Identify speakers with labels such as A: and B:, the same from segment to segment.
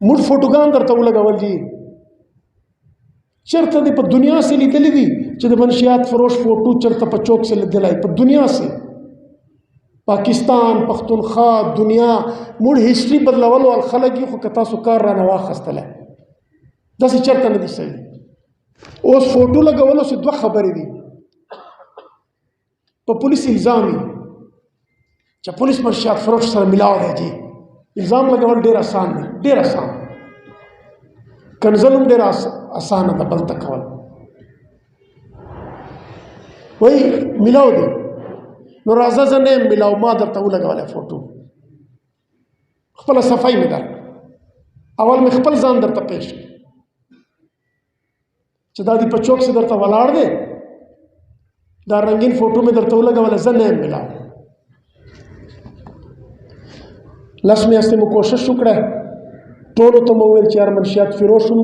A: موږ فوټوګان درته ولګول دي. چرته دې په دنیا سے لیدلې دي چې د منشیات فروش فوټو چرته په چوک سے لیدلای؟ په دنیا سے پاکستان پختونخوا دنیا موږ هیستوري بدلولو ول خلک یې خو که تاسو کار رانه واخیستلی داسې چرته نه دي صحیح. اوس فوټو لګولو چې دوه خبرې دي. په پولیس الزام وي چې پولیس منشیات فروش سره ملاو دی. جی الزام لګول ډېر آسان دی، ډېر آسان. کنځل هم ډېر اسانه ده بل ته کول. وایي ملاو دی نو راځه زه نه یم ملاو، ما درته ولګولی فوټو. خپله صفایي مې درکړه. اول مې خپل ځان درته پیش کړ چې دا دې په چوک سے درته ولاړ دی، دا رنګین فوټو مې درته ولګولی، زه نه یم ملاو. لس میاشتې مو کوشش وکړه، ټولو ته مو وویل چې یار منشیات فروش هم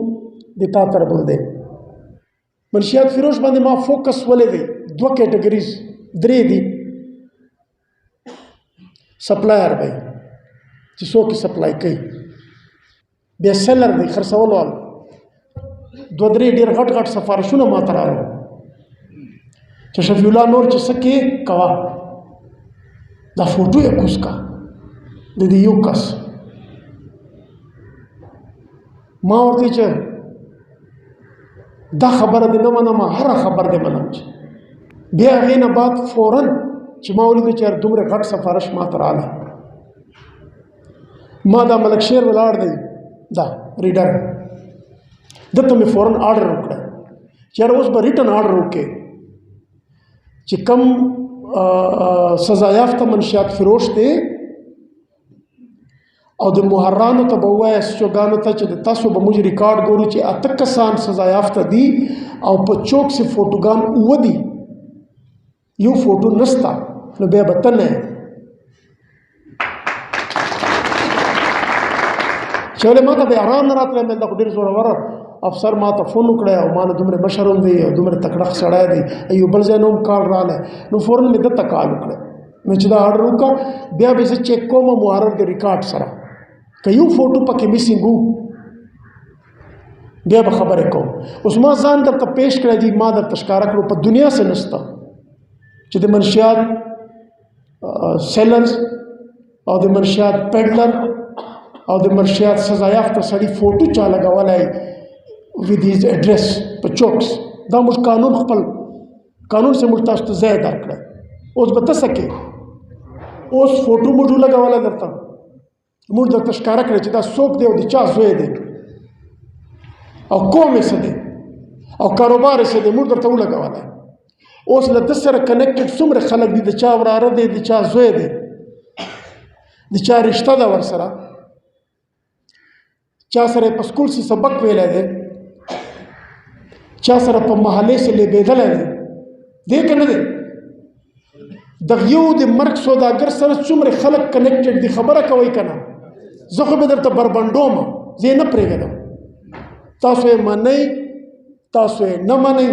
A: د تا تربور دی. منشیات فروش باندې ما فوکس ولې دی؟ دوه کیټګریز درې دي. سپلایر دی چې څوک یې سپلای کوي، بیا سیلر دی خرڅولو والا. دوه درې ډېر غټ غټ سفارشونه ما ته راغلل چې شفیع الله نور چې څه کې کوه دا فوټو یې کوز کا د دې یو کس. ما ورته چې دا خبره دې نه منم، هره خبر دې منم. چې بیا هغې نه بعد فوراً چې ما ولیدو چې یار دومره غټ سفارش ما ته راغلی، ما دا ملک شیر ولاړ دی دا ریډر دته مې فوراً آرډر وکړه چې یار اوس به ریټن آرډر وکړې چې کم سزا یافته منشیات فروش دی او د محرانو ته به ووایه سچوګانو ته چې د تاسو به موږ ریکارډ ګورو چې اته کسان سزا یافته دي او په چوک سے فوټوګان اووه دي، یو فوټو نسته، نو بیا به ته نه یې. چې ولې ما ته به ارام نه راتلی، مې دا خو ډېر زورور افسر ما ته فون وکړی او ما نه دومره مشر هم دی او دومره تکړه سړی دی، یو بل ځای نه هم کال راغلی، نو فوراً مې دته کال وکړی نو چې دا آرډر وکړه. بیا به زه چیک کوم محرر د ریکارډ سره که یو فوټو پکې میسینګ وو بیا به خبرې کوم. اوس ما ځان درته پیش کړی دي، ما درته ښکاره کړو په دنیا سے نشته چې د منشیات سیلرز او د منشیات پیډلر او د منشیات سزا یافته سړي فوټو چا لګولی ود هیز ایډریس په چوکس. دا موږ قانون خپل قانون سے موږ تاسو ته ځای درکړی. اوس به ته څه کې اوس فوټو موږ ولګولی درته، موږ درته ښکاره کړی چې دا څوک دی او د چا زوی دی او قوم یې څه دی او کاروبار یې څه دی، موږ درته ولګولی. اوس له ده سره کنیکټډ څومره خلک دي، د چا وراره دی، د چا زوی دی، د چا رشته ده ورسره، چا سره په سکول سے سبق ویلی دی، چا سره په محلې سے لیبېدلی دی، دی که نه دی؟ د یو د مرګ سوداګر سره څومره خلک کنیکټډ دي، خبره کوئ که نه؟ زه خو به درته بربنډوم، زه یې نه پرېږدم. تاسو یې منئ، تاسو یې نه منئ،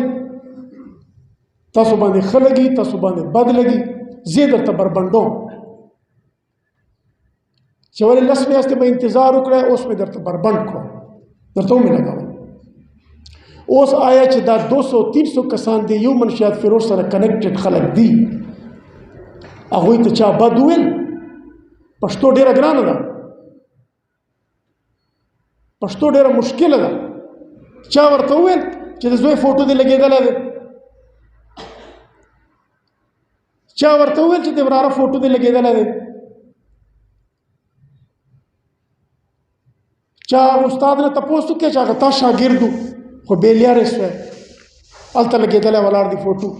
A: تاسو باندې ښه لګي، تاسو باندې بد لګي، زه یې درته بربنډوم. چې ولې لس میاشتې به انتظار وکړی، اوس مې درته بربنډ کړو، درته ومې لګول. اوس آیا چې دا 200-300 کسان دي یو منشیات فروش سره کنیکټډ خلک دي، هغوی ته چا بد وویل؟ پښتو ډېره ګرانه ده، پښتو ډېره مشکله ده. چا ورته وویل چې د زوی فوټو دې لګېدلی دی؟ چا ورته وویل چې د وراره فوټو دې لګېدلی دی؟ چا استاد نه تپوس وکړی چې هغه تا شاګرد و خو بېلیارې سوی هلته لګېدلی ولاړ دی فوټو؟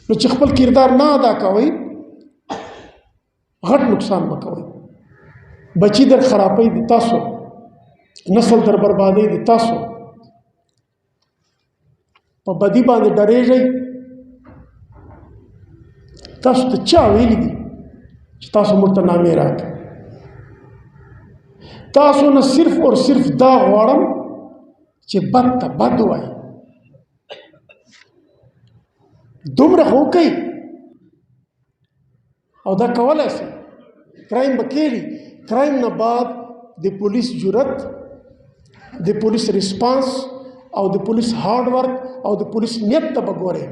A: نو چې خپل کردار نه ادا کوئ غټ نقصان به کوئ. بچی در خرابۍ دي تاسو، نسل در بربادۍ دي تاسو، په بدي باندې ډارېږئ. تاسو ته چا ویلي دي چې تاسو موږ ته نامې راکړئ؟ تاسو نه صرف اور صرف دا غواړم چې بد ته بد وایي، دومره خو وکئ او دا کولی شئ. کرایم به کېږي، کرایم نه بعد د پولیس جرأت د پولیس ریسپانس او د پولیس هارد ورک او د پولیس نیت ته به ګورئ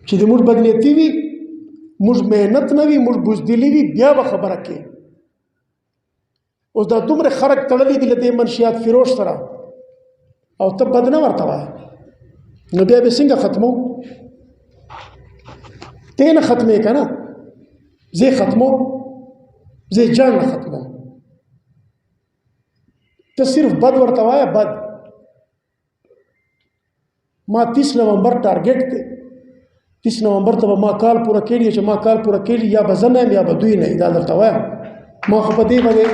A: چې د موږ بدنیتي وي، موږ محنت نه وي، موږ بزدلي وي، بیا به خبره کوي. اوس دا دومره خلک تړلي دي له دې منشیات فروش سره او ته بد نه ورته وایه، نو بیا به څنګه ختمو؟ ته نه ختمې که نه، زه ختمو، زه جان نه ختمو. ته صرف بد ورته وایه، بد. ما 30 نومبر ټارګټ دی، 30 نومبر ته به ما کال پوره کړي، چې ما کال پوره کړي یا به زه نه یم یا به دوی نه وي، دا درته وایم. ما خو په دې باندې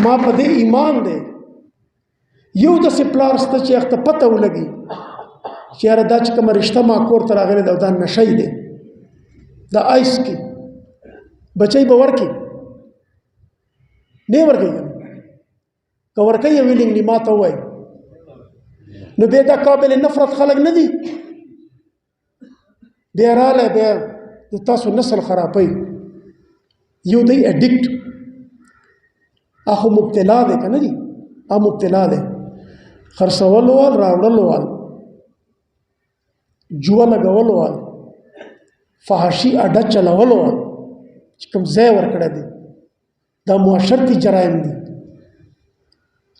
A: ما په دې ایمان دی. یو داسې پلار شته چې هغه ته پته ولګي چې یاره دا چې کومه رشته ما کور ته راغلی ده او دا نشی دی، دا آیس کې بچی به ورکړي نه ورکوي، که ورکوي ویلینګلی ما ته ووایي، نو بیا دا قابل نفرت خلک نه دي. بیا رالی بیا د تاسو نسل خرابوي. یو دی اډکټ، هغه مبتلا دی که نه دي، هغه مبتلا دی. خرڅولو وال، راوړلو وال، جوه لګولو وال، فحاشي اډه چلولو وال چې کوم ځای ورکړی دی، دا معاشرتي جرایم دي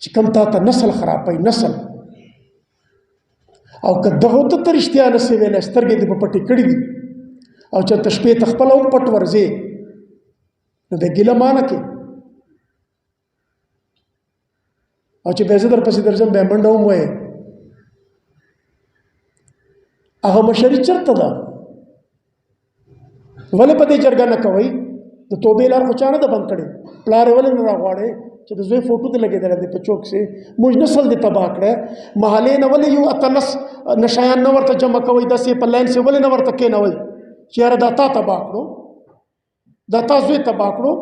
A: چې کوم تا ته نسل خرابوي، نسل. او که دغه ته ته رښتیا نسې ویلی، سترګې دې په پټې کړي دي او چېرته شپې ته خپله هم پټ ورځې، نو بیا ګیله مانه کې. او چې بیا زه درپسې درځم بیا منډه هم وایې. هغه مشري چېرته ده؟ ولې په دې جرګه نه کوئ؟ د توبې لار خو چا نه ده بند کړې. پلار یې ولې نه راغواړې چې د زوی فوټو ته لګېدلی دی په چوک سې، موږ نسل دې تباه کړی. محلې نه ولې یو 18 نشایان نه ورته جمع کوئ، داسې په لاین سې ولې نه ورته کېنوئ چې یاره دا تا تباه کړو، دا تا زوی تباه کړو،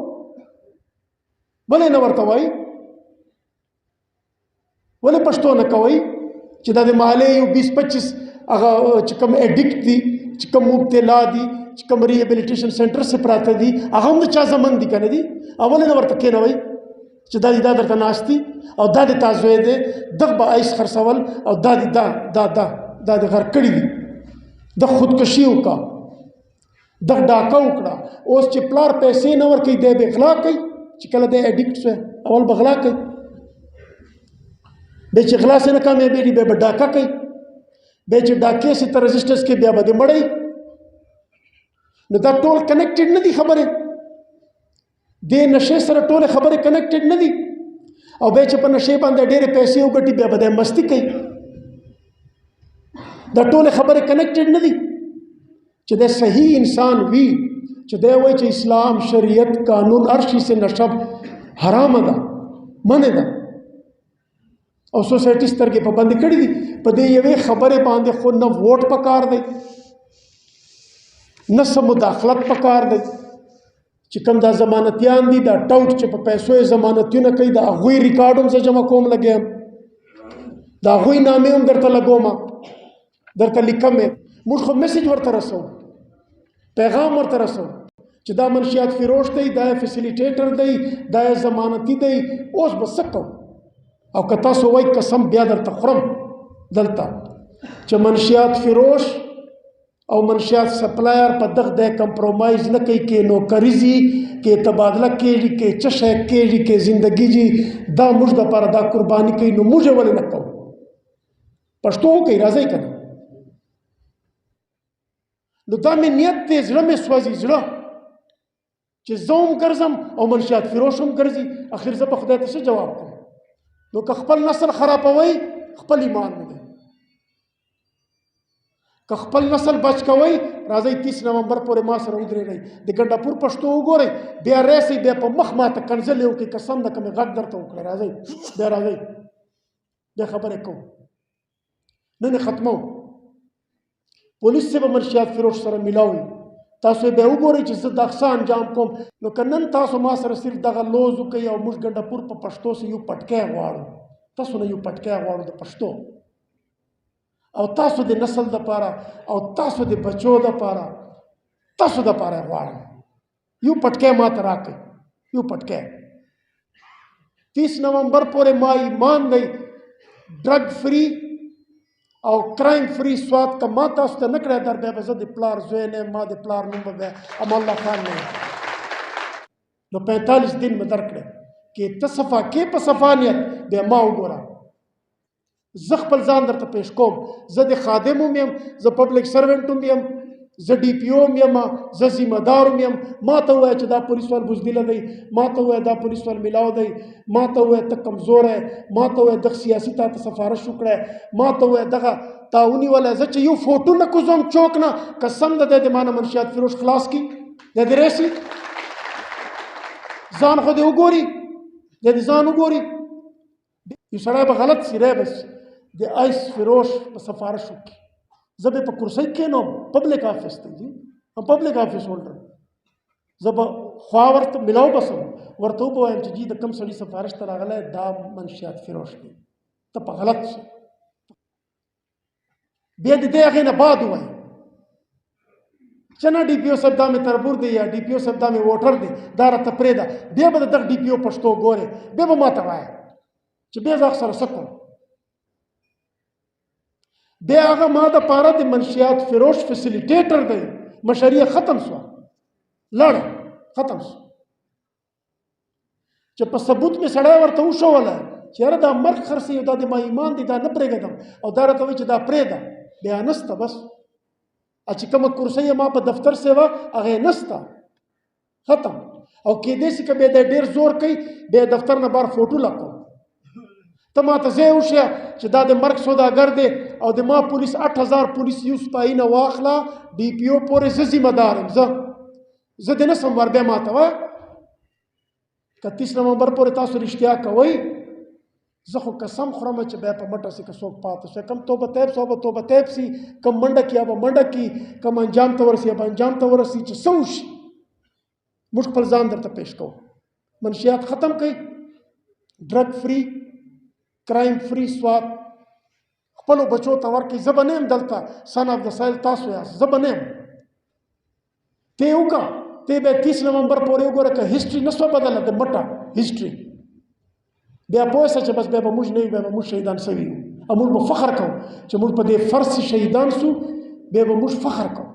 A: ولې نه ورته وایي؟ ولې پښتو نه کوئ چې دا د محلې یو 20-25 هغه چې کوم اډکټ دي، چې کوم مبتلا دي، چې کوم ریهبلیټیشن سینټر سې پراته دي، هغه هم د چا زمن دي که نه دي؟ اولې نه ورته کېنوئ چې دا دې دا درته ناست دي او دا دې تا زوی دی، دغه به آیس خرڅول او دا دې دا دې غر کړي دي، دغه خودکشي وکړه، دغه ډاکه وکړه. اوس چې پلار پیسې نه ورکوي دی به غلا کوي، چې کله دی اډکټ شوی اول به غلا کوي، بیا چې غلا سې نه کامیابېږي بیا به ډاکه کوي، بیا چې ډاکې سې ته رجسټرز کې بیا به دې مړی. نو دا ټول کنیکټډ نه دي خبرې، دې نشې سره ټولې خبرې کنیکټډ نه دي. او بیا چې په نشې باندې ډېرې پیسې وګټي بیا به دی مستي کوي. دا ټولې خبرې کنیکټډ نه دي. چې دی صحیح انسان وي، چې دی وایي چې اسلام، شریعت، قانون هر شي سے نشب حرامه ده، منع ده، او سوسایټي سترګې په بندې کړي دي. په دې یوې خبرې باندې خو نه ووټ پکار دی، نه څه مداخلت پکار دی. چې کوم دا ضمانتیان دي، دا ټوټ چې په پیسو یې ضمانتونه کوي، د هغوی ریکارډ هم زه جمع کوم لګیا یم، د هغوی نامې هم درته لګوم، درته لیکم. موږ خو میسج ورته رسو، پیغام ورته رسو چې دا منشیات فروش دی، دا یې فیسیلیټیټر دی، دا یې ضمانتي دی. اوس به څه کوو؟ او که تاسو وایي قسم بیا درته خورم دلته چې منشیات فروش او منشیات سپلایر په دغه دی کمپرومایز نه کوي، کې نوکري ځي، کې تبادله کېږي، کې څه شی کېږي، کې زندګي ځي، دا موږ دپاره دا قرباني کوي. نو موږ یې ولې نه کوو؟ پښتو وکړئ، راځئ که نه؟ نو دا مې نیت دی، زړه مې سوځي، زړه چې زه هم ګرځم او منشیات فروش هم ګرځي. اخر زه به خدای ته څه جواب کوم؟ نو که خپل نسل خرابوئ، خپل ایمان نه دی. که خپل نسل بچ کوئ، راځئ 30 نومبر پورې ما سره ودرېږئ، د ګنډاپور پښتو وګورئ، بیا راسئ، بیا په مخ ماته کنځلې وکړئ، قسم ده که مې غږ درته وکړی، راځئ بیا راځئ بیا خبرې کوو، نن یې ختموو. پولیس سے به منشیات فروش سره میلاوي، تاسو بیا وګورئ چې زه دا څه انجام کوم. نو که نن تاسو ما سره صرف دغه لوز وکئ او موږ ګنډاپور په پښتو سې یو پټکی غواړو، تاسو نه یو پټکی غواړو د پښتو، او تاسو د نسل دپاره او تاسو د بچو دپاره، تاسو دپاره غواړم یو پټکی ما ته راکئ، یو پټکی. 30 نومبر پورې ما ایمان دی ډرګ فری او کرایم فری سوات که ما تاسو ته نه کړی در بیا به زه د پلار زوی نه یم، ما د پلار نوم به بیا امان الله خان نه یم. نو 45 دن مې درکړی کې ته صفا کې په صفانیت بیا ما وګوره. زه خپل ځان درته پیش کوم، زه د خادم هم یم، زه پبلک سروینټ هم یم، زه ډي پي او هم یم، زه ذمه دار هم یم. ما ته ووایه چې دا پولیس وال بزدله دی، ما ته ووایه دا پولیس وال میلاو دی، ما ته ووایه ته کمزوری، ما ته ووایه دغه سیاسي تا ته سفارش وکړی، ما ته ووایه دغه تا ونیولی. زه چې یو فوټو نه کوزوم چوک نه، قسم د دی د ما نه منشیات فروش خلاص کړي د دې راشي. ځان خو دې وګوري، د دې ځان وګوري. یو سړی به غلط سي رای بس د آیس فروش په سفارش وکړي، زه به په کرسۍ کښېنوم، پبلک آفس دی جی، پبلک آفس هولډر. زه به خوا ورته میلاو بسم، ورته وبوایم چې جی د کوم سړي سفارش ته راغلی دا منشیات فروش دی، ته په غلط شي. بیا د دې هغې نه بعد ووایي چې نه ډي پي او صاحب دا مې تربور دی یا ډي پي او صاحب دا مې ووټر دی، دا راته پرېږده. بیا به د دغه ډي پي او پښتو ګورې، بیا به ما ته وایه چې بیا زه سره څه کوم. بیا هغه ما دپاره د منشیات فروش فیسیلیټیټر دی، مشري ختم شوه، لړ ختم شو. چې په ثبوت مې سړی ورته وښولی چې یاره دا مرګ خرڅوي، دا د ما ایمان دی، دا نه پرېږدم، او دا راته وایي چې دا پرېږده. بیا نسته بس، چې کومه کرسۍ ما په دفتر سې وه هغې نسته، ختم. او کېدای شي که بیا دی ډېر زور کوي، بیا دفتر نه بار فوټو لکو، ته ما ته ځای وښیه چې دا د مرګ سوداګر دی او د ما پولیس 8000 پولیس یو سپایي نه واخله ډي پي او پورې زه ذمه دار یم. زه دې نه سم ور بیا ما ته وایه که 30 نومبر پورې تاسو رښتیا کوئ، زه خو قسم خورم چې بیا په مټه سي که څوک پاتې شي، کم توبه طیب سي به توبه طیب سي، کم منډه کي به منډه کي، کم انجام ته ورسي به انجام ته ورسي. چې څه وشي موږ خپل ځان درته پیش کوو. منشیات ختم کړئ، ډرګ فری کرایم فری سوات خپلو بچو ته ورکړئ. زه به نه یم دلته سن اف د سایل، تاسو یاست، زه به نه یم. ته یې وکړه، ته بیا 30 نومبر پورې وګوره که هسټري نه سوه بدله د مټه هسټري، بیا پوه سه چې بس بیا به موږ نه یو، بیا به موږ شهیدان سوي یو، او موږ به فخر کوو چې موږ په دې فرض شهیدان سو، بیا به موږ فخر کوو.